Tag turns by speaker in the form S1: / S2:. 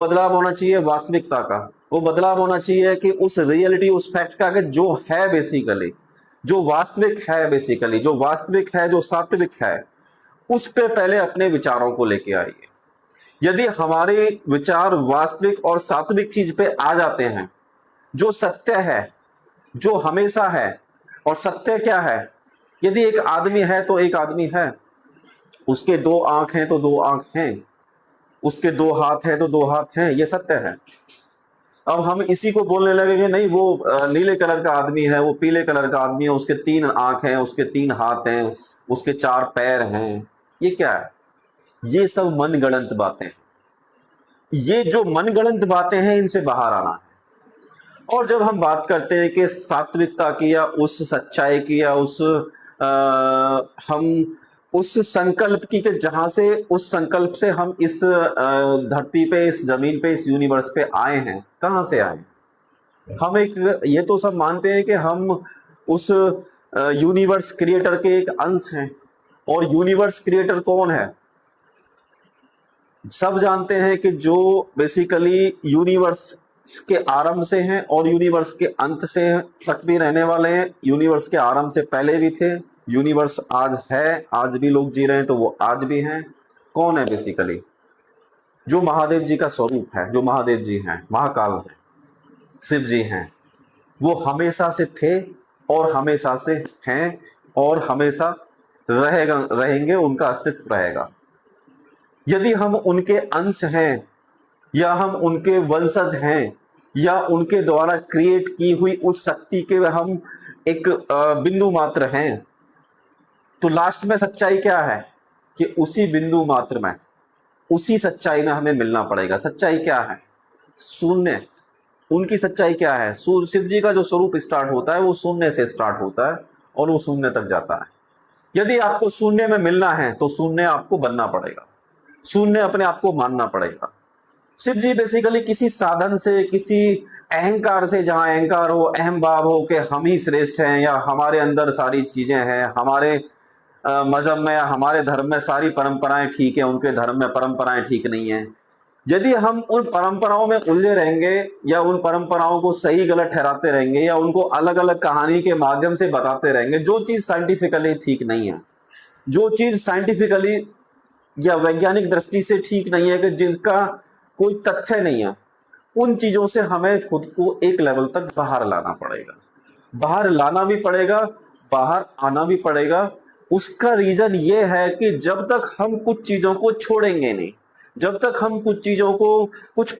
S1: बदलाव होना चाहिए वास्तविकता का, वो बदलाव होना चाहिए कि उस रियलिटी, उस फैक्ट का, कि जो है बेसिकली, जो वास्तविक है बेसिकली, जो वास्तविक है, जो सात्विक है, उस पे पहले अपने विचारों को लेके आइए। यदि हमारे विचार वास्तविक और सात्विक चीज पे आ जाते हैं, जो सत्य है, जो हमेशा है, और सत्य क्या है? यदि एक आदमी है तो एक आदमी है, उसके दो आंख हैं तो दो आंख हैं, उसके दो हाथ हैं तो दो हाथ हैं, ये सत्य है। अब हम इसी को बोलने लगे कि नहीं, वो नीले कलर का आदमी है, वो पीले कलर का आदमी है, उसके तीन आंख हैं, उसके तीन हाथ हैं, उसके चार पैर हैं, ये क्या है? ये सब मनगढ़ंत बातें हैं। ये जो मनगढ़ंत बातें हैं, इनसे बाहर आना है। और जब हम बात करते हैं कि सात्विकता की, या उस सच्चाई की, या हम उस संकल्प की, कि जहां से, उस संकल्प से हम इस धरती पे, इस जमीन पे, इस यूनिवर्स पे आए हैं, कहां से आए? हम एक, ये तो सब मानते हैं कि हम उस यूनिवर्स क्रिएटर के एक अंश हैं। और यूनिवर्स क्रिएटर कौन है? सब जानते हैं कि जो बेसिकली यूनिवर्स के आरंभ से हैं और यूनिवर्स के अंत से तक भी रहने वाले हैं। यूनिवर्स के आरंभ से पहले भी थे, यूनिवर्स आज है, आज भी लोग जी रहे हैं तो वो आज भी हैं। कौन है बेसिकली? जो महादेव जी का स्वरूप है, जो महादेव जी हैं, महाकाल है, शिव जी हैं, वो हमेशा से थे और हमेशा से हैं और हमेशा रहेंगे, उनका अस्तित्व रहेगा। यदि हम उनके अंश हैं, या हम उनके वंशज हैं, या उनके द्वारा क्रिएट की हुई उस शक्ति के हम एक बिंदु मात्र हैं, तो लास्ट में सच्चाई क्या है? कि उसी बिंदु मात्र में, उसी सच्चाई में हमें मिलना पड़ेगा। सच्चाई क्या है? शून्य। उनकी सच्चाई क्या है? शिव जी का जो स्वरूप स्टार्ट होता है वो शून्य से स्टार्ट होता है और वो शून्य तक जाता है। यदि आपको शून्य में मिलना है तो शून्य आपको बनना पड़ेगा, शून्य अपने आप को मानना पड़ेगा। शिव जी बेसिकली किसी साधन से, किसी अहंकार से, जहां अहंकार हो, अहम भाव हो कि हम ही श्रेष्ठ हैं, या हमारे अंदर सारी चीजें हैं, हमारे मजहब में या हमारे धर्म में सारी परंपराएं ठीक है, उनके धर्म में परंपराएं ठीक नहीं है। यदि हम उन परंपराओं में उलझे रहेंगे, या उन परंपराओं को सही गलत ठहराते रहेंगे, या उनको अलग अलग कहानी के माध्यम से बताते रहेंगे, जो चीज साइंटिफिकली ठीक नहीं है, जो चीज साइंटिफिकली या वैज्ञानिक दृष्टि से ठीक नहीं है, कि जिनका कोई तथ्य नहीं है, उन चीजों से हमें खुद को एक लेवल तक बाहर लाना पड़ेगा। बाहर लाना भी पड़ेगा, बाहर आना भी पड़ेगा। उसका रीजन ये है कि जब तक हम कुछ चीजों को छोड़ेंगे नहीं, जब तक हम कुछ चीजों को, कुछ